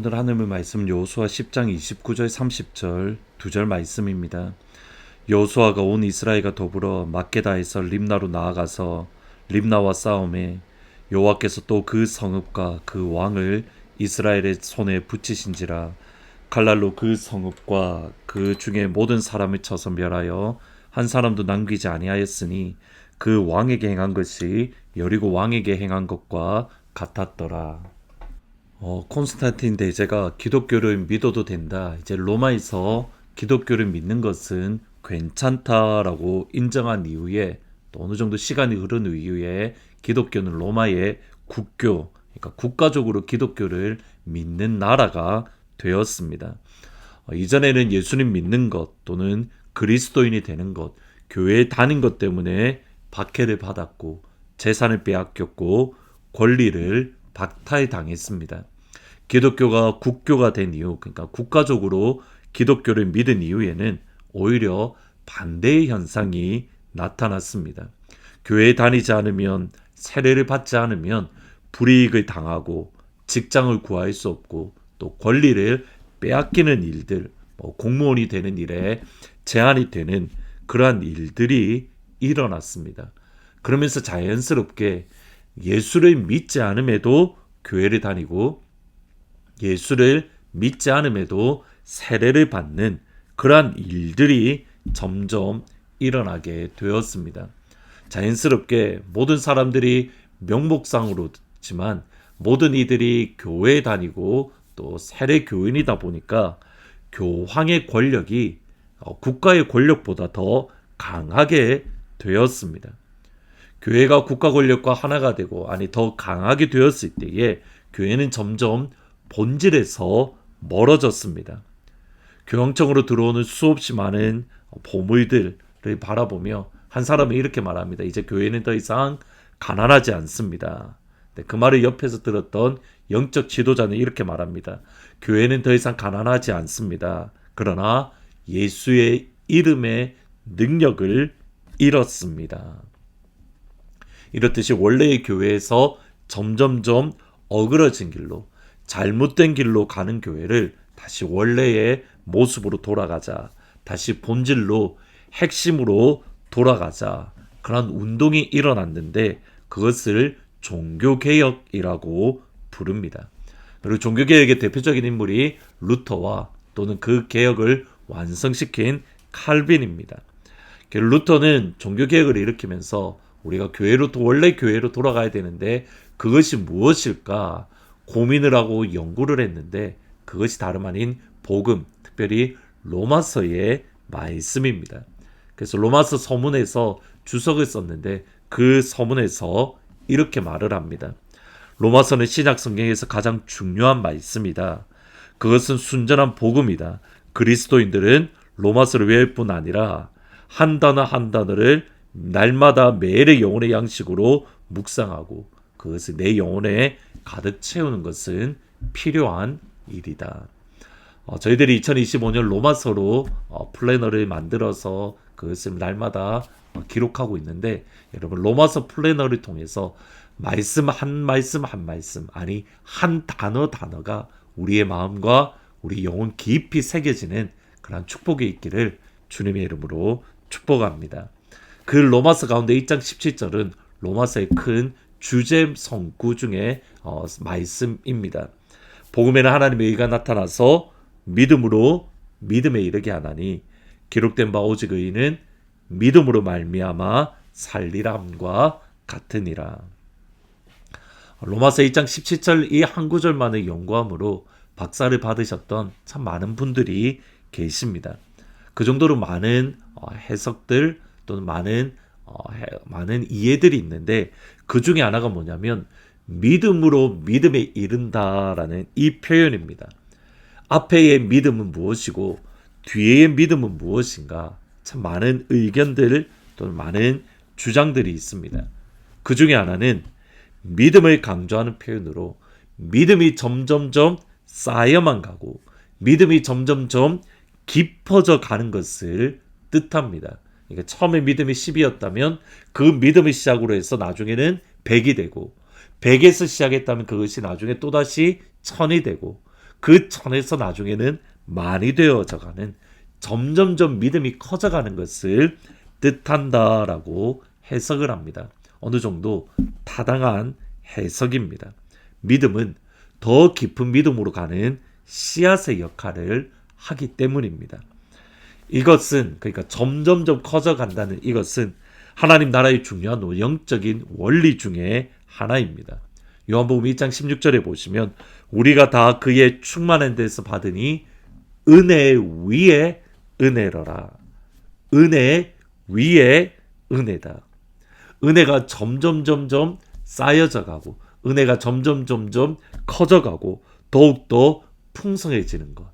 오늘 하나님의 말씀 여호수아 10장 29절 30절 2절 말씀입니다. 여호수아가 온 이스라엘과 더불어 막게다에서 림나로 나아가서 림나와 싸움에 여호와께서 또 그 성읍과 그 왕을 이스라엘의 손에 붙이신지라. 칼날로 그 성읍과 그 중에 모든 사람을 쳐서 멸하여 한 사람도 남기지 아니하였으니 그 왕에게 행한 것이 여리고 왕에게 행한 것과 같았더라. 콘스탄틴 대제가 기독교를 믿어도 된다, 이제 로마에서 기독교를 믿는 것은 괜찮다라고 인정한 이후에, 또 어느 정도 시간이 흐른 이후에 기독교는 로마의 국교, 그러니까 국가적으로 기독교를 믿는 나라가 되었습니다. 이전에는 예수님 믿는 것 또는 그리스도인이 되는 것, 교회에 다닌 것 때문에 박해를 받았고 재산을 빼앗겼고 권리를 박탈 당했습니다. 기독교가 국교가 된 이후, 그러니까 국가적으로 기독교를 믿은 이후에는 오히려 반대의 현상이 나타났습니다. 교회에 다니지 않으면, 세례를 받지 않으면 불이익을 당하고 직장을 구할 수 없고 또 권리를 빼앗기는 일들, 공무원이 되는 일에 제한이 되는 그러한 일들이 일어났습니다. 그러면서 자연스럽게 예수를 믿지 않음에도 교회를 다니고 예수를 믿지 않음에도 세례를 받는 그러한 일들이 점점 일어나게 되었습니다. 자연스럽게 모든 사람들이 명목상으로지만 모든 이들이 교회에 다니고 또 세례 교인이다 보니까 교황의 권력이 국가의 권력보다 더 강하게 되었습니다. 교회가 국가 권력과 하나가 되고, 아니 더 강하게 되었을 때에 교회는 점점 본질에서 멀어졌습니다. 교황청으로 들어오는 수없이 많은 보물들을 바라보며 한 사람은 이렇게 말합니다. 이제 교회는 더 이상 가난하지 않습니다. 그 말을 옆에서 들었던 영적 지도자는 이렇게 말합니다. 교회는 더 이상 가난하지 않습니다. 그러나 예수의 이름의 능력을 잃었습니다. 이렇듯이 원래의 교회에서 점점점 어그러진 길로, 잘못된 길로 가는 교회를 다시 원래의 모습으로 돌아가자, 다시 본질로, 핵심으로 돌아가자, 그런 운동이 일어났는데 그것을 종교개혁이라고 부릅니다. 그리고 종교개혁의 대표적인 인물이 루터와 또는 그 개혁을 완성시킨 칼빈입니다. 루터는 종교개혁을 일으키면서 우리가 원래 교회로 돌아가야 되는데 그것이 무엇일까 고민을 하고 연구를 했는데 그것이 다름 아닌 복음, 특별히 로마서의 말씀입니다. 그래서 로마서 서문에서 주석을 썼는데 그 서문에서 이렇게 말을 합니다. 로마서는 신약 성경에서 가장 중요한 말씀이다. 그것은 순전한 복음이다. 그리스도인들은 로마서를 외울 뿐 아니라 한 단어 한 단어를 날마다 매일의 영혼의 양식으로 묵상하고 그것을 내 영혼에 가득 채우는 것은 필요한 일이다. 저희들이 2025년 로마서로 플래너를 만들어서 그것을 날마다 기록하고 있는데, 여러분 로마서 플래너를 통해서 말씀 한 말씀 한 말씀, 아니 한 단어 단어가 우리의 마음과 우리 영혼 깊이 새겨지는 그런 축복이 있기를 주님의 이름으로 축복합니다. 그 로마서 가운데 1장 17절은 로마서의 큰 주제 성구 중에 말씀입니다. 복음에는 하나님의 의가 나타나서 믿음으로 믿음에 이르게 하나니 기록된 바 오직 의인은 믿음으로 말미암아 살리람과 같으니라. 로마서 2장 17절 이 한 구절만을 연구함으로 박사를 받으셨던 참 많은 분들이 계십니다. 그 정도로 많은 해석들 또는 많은 이해들이 있는데 그 중에 하나가 뭐냐면 믿음으로 믿음에 이른다라는 이 표현입니다. 앞에의 믿음은 무엇이고 뒤에의 믿음은 무엇인가, 참 많은 의견들 또는 많은 주장들이 있습니다. 그 중에 하나는 믿음을 강조하는 표현으로 믿음이 점점점 쌓여만 가고 믿음이 점점점 깊어져 가는 것을 뜻합니다. 그러니까 처음에 믿음이 10이었다면 그 믿음을 시작으로 해서 나중에는 100이 되고 100에서 시작했다면 그것이 나중에 또다시 1000이 되고 그 천에서 나중에는 많이 되어져가는, 점점점 믿음이 커져가는 것을 뜻한다라고 해석을 합니다. 어느 정도 타당한 해석입니다. 믿음은 더 깊은 믿음으로 가는 씨앗의 역할을 하기 때문입니다. 이것은, 그러니까 점점점 커져간다는 이것은 하나님 나라의 중요한 영적인 원리 중에 하나입니다. 요한복음 2장 16절에 보시면 우리가 다 그의 충만한 데서 받으니 은혜 위에 은혜로라. 은혜 위에 은혜다. 은혜가 점점점점 쌓여져 가고, 은혜가 점점점점 커져가고 더욱더 풍성해지는 것.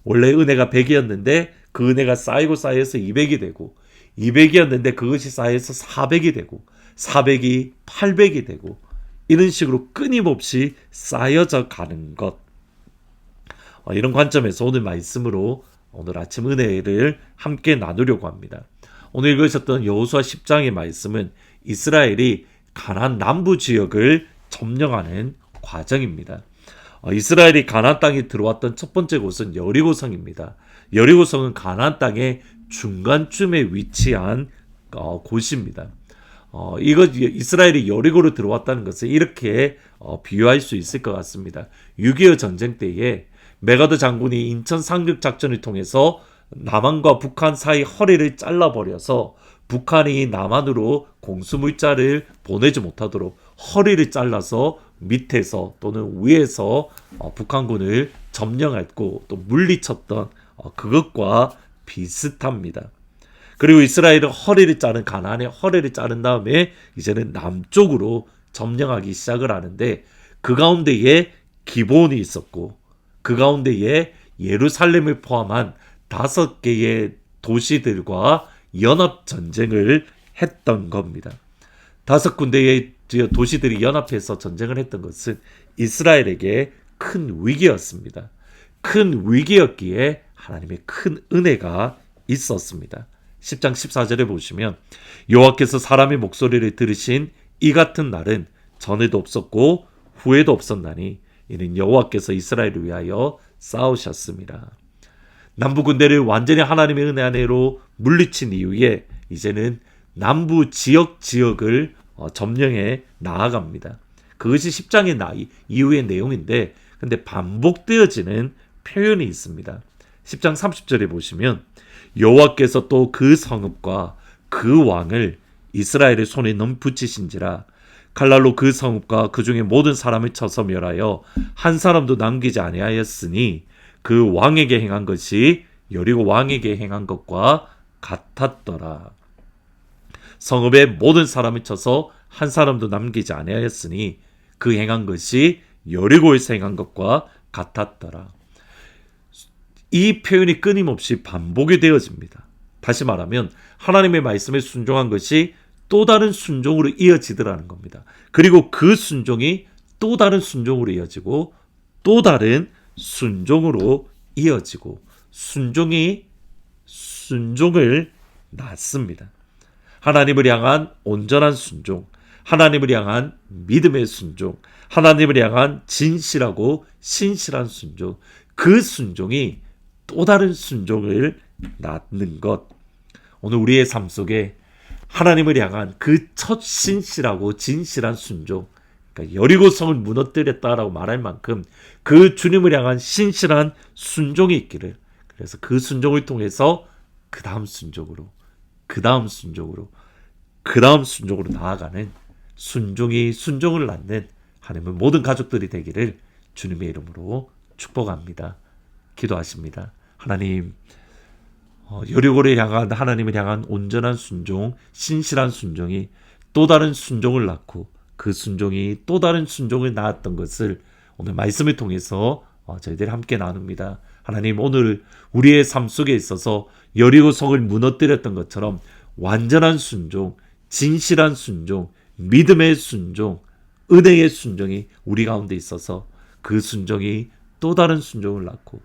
원래 은혜가 100이었는데 그 은혜가 쌓이고 쌓여서 200이 되고, 200이었는데 그것이 쌓여서 400이 되고, 400이 800이 되고, 이런 식으로 끊임없이 쌓여져 가는 것. 이런 관점에서 오늘 말씀으로 오늘 아침 은혜를 함께 나누려고 합니다. 오늘 읽으셨던 여호수아 10장의 말씀은 이스라엘이 가나안 남부 지역을 점령하는 과정입니다. 이스라엘이 가나안 땅에 들어왔던 첫 번째 곳은 여리고성입니다. 여리고성은 가나안 땅의 중간쯤에 위치한 곳입니다. 이스라엘이 여리고로 들어왔다는 것을 이렇게 비유할 수 있을 것 같습니다. 6.25 전쟁 때에 메가더 장군이 인천 상륙 작전을 통해서 남한과 북한 사이 허리를 잘라버려서 북한이 남한으로 공수물자를 보내지 못하도록 허리를 잘라서 밑에서 또는 위에서 북한군을 점령했고 또 물리쳤던 그것과 비슷합니다. 그리고 이스라엘은 허리를 자른, 가나안의 허리를 자른 다음에 이제는 남쪽으로 점령하기 시작을 하는데, 그 가운데에 기브온이 있었고 그 가운데에 예루살렘을 포함한 5개의 도시들과 연합전쟁을 했던 겁니다. 5군데의 도시들이 연합해서 전쟁을 했던 것은 이스라엘에게 큰 위기였습니다. 큰 위기였기에 하나님의 큰 은혜가 있었습니다. 10장 14절에 보시면 여호와께서 사람의 목소리를 들으신 이 같은 날은 전에도 없었고 후에도 없었나니 이는 여호와께서 이스라엘을 위하여 싸우셨습니다. 남부 군대를 완전히 하나님의 은혜 아래로 물리친 이후에 이제는 남부 지역을 점령해 나아갑니다. 그것이 10장의 이후의 내용인데, 근데 반복되어지는 표현이 있습니다. 10장 30절에 보시면 여호와께서 또 그 성읍과 그 왕을 이스라엘의 손에 넘붙이신지라 칼날로 그 성읍과 그 중에 모든 사람을 쳐서 멸하여 한 사람도 남기지 아니하였으니 그 왕에게 행한 것이 여리고 왕에게 행한 것과 같았더라. 성읍의 모든 사람을 쳐서 한 사람도 남기지 아니하였으니 그 행한 것이 여리고에서 행한 것과 같았더라. 이 표현이 끊임없이 반복이 되어집니다. 다시 말하면 하나님의 말씀에 순종한 것이 또 다른 순종으로 이어지더라는 겁니다. 그리고 그 순종이 또 다른 순종으로 이어지고 또 다른 순종으로 이어지고, 순종이 순종을 낳습니다. 하나님을 향한 온전한 순종, 하나님을 향한 믿음의 순종, 하나님을 향한 진실하고 신실한 순종, 그 순종이 또 다른 순종을 낳는 것. 오늘 우리의 삶 속에 하나님을 향한 그 첫 신실하고 진실한 순종, 그러니까 여리고성을 무너뜨렸다라고 말할 만큼 그 주님을 향한 신실한 순종이 있기를, 그래서 그 순종을 통해서 그 다음 순종으로 나아가는, 순종이 순종을 낳는 하나님의 모든 가족들이 되기를 주님의 이름으로 축복합니다. 기도하십니다. 하나님, 여리고를 향한, 하나님을 향한 온전한 순종, 신실한 순종이 또 다른 순종을 낳고 그 순종이 또 다른 순종을 낳았던 것을 오늘 말씀을 통해서 저희들이 함께 나눕니다. 하나님, 오늘 우리의 삶 속에 있어서 여리고성을 무너뜨렸던 것처럼 완전한 순종, 진실한 순종, 믿음의 순종, 은혜의 순종이 우리 가운데 있어서 그 순종이 또 다른 순종을 낳고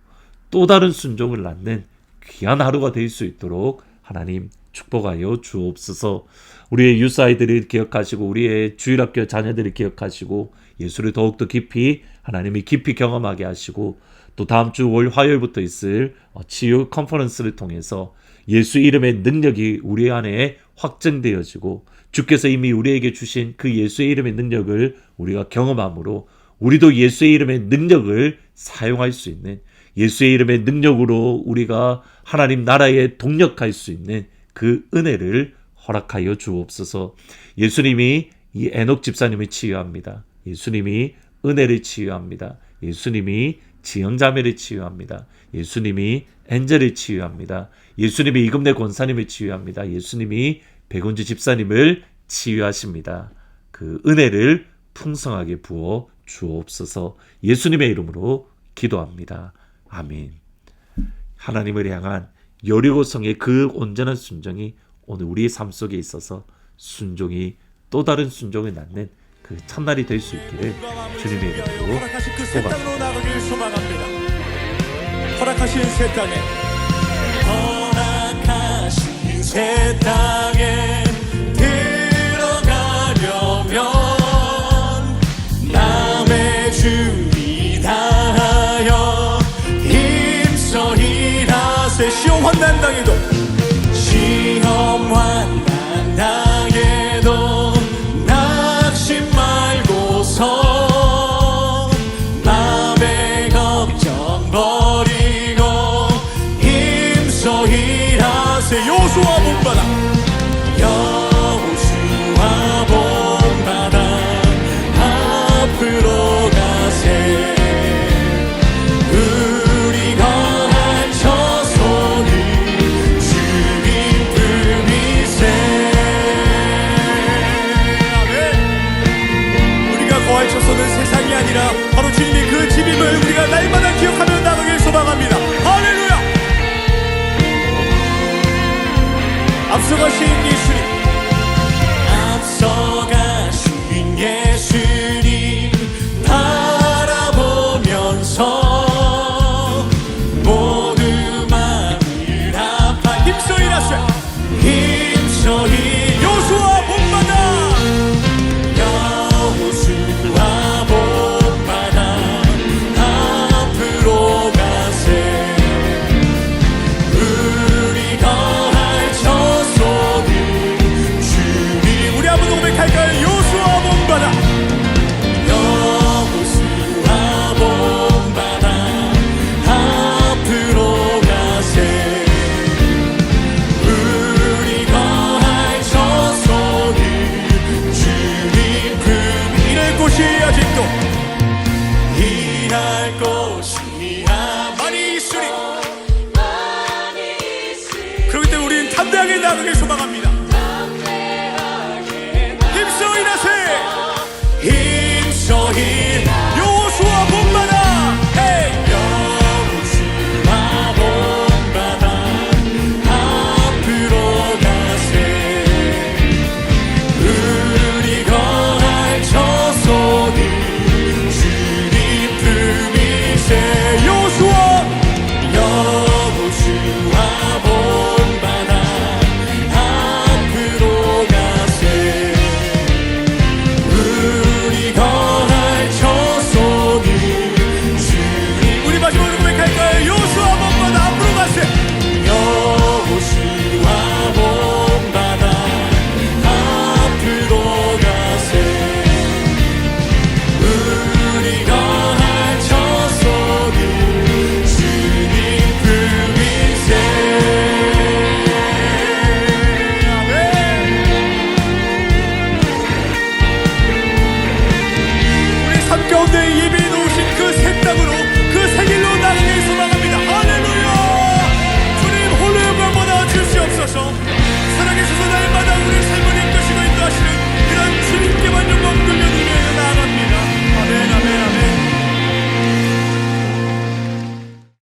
또 다른 순종을 낳는 귀한 하루가 될 수 있도록 하나님 축복하여 주옵소서. 우리의 유스아이들을 기억하시고 우리의 주일학교 자녀들을 기억하시고 예수를 더욱더 깊이, 하나님이 깊이 경험하게 하시고 또 다음 주 월 화요일부터 있을 치유 컨퍼런스를 통해서 예수 이름의 능력이 우리 안에 확증되어지고 주께서 이미 우리에게 주신 그 예수의 이름의 능력을 우리가 경험함으로 우리도 예수의 이름의 능력을 사용할 수 있는, 예수의 이름의 능력으로 우리가 하나님 나라에 동력할 수 있는 그 은혜를 허락하여 주옵소서. 예수님이 이 에녹 집사님을 치유합니다. 예수님이 은혜를 치유합니다. 예수님이 지영자매를 치유합니다. 예수님이 엔젤을 치유합니다. 예수님이 이금래 권사님을 치유합니다. 예수님이 백운주 집사님을 치유하십니다. 그 은혜를 풍성하게 부어 주옵소서. 예수님의 이름으로 기도합니다. 아멘. 하나님을 향한 여리고성의 그 온전한 순종이 오늘 우리의 삶 속에 있어서 순종이 또 다른 순종을 낳는 그 첫날이 될 수 있기를 주님의 이름으로 허락하신 그 새 땅으로 나가길 소망합니다. 허락하신 새 땅에, 허락하신 새 땅에 들어가려면 남의 주리 다하여 힘써 일하세. 시험 환난 당해도, 시험 환난 당해도 낙심 말고서 남의 걱정 버리고 힘써 일하세. 여호수아 본받아, 여호수아 본받아 앞으로 가세. 우리가 할 처소는 주님 품이세. 아멘. 우리가 거할 처소는 세상이 아니라 바로 주님의 그 집임을 우리가 날마다 기억하며 나가길 소망합니다. 할렐루야. 앞서가신 예수님, 앞서가신 예수님 바라보면서 모두 마음을 아파 힘써 일하세. 힘써 일. 여호수아 본받아, 여호수아 본받아 앞으로 가세. 우리가 할 처소는 주님. 우리 한번 고백할까요? 여호수아 본받아, 여호수아 본받아 앞으로 가세. 우리가 할 처소는 주님 품. 일할 곳이 아직도, 일할 곳이 많이 있으니, 그렇기 때문에 우리는 담대하게 나가길 소망합니다.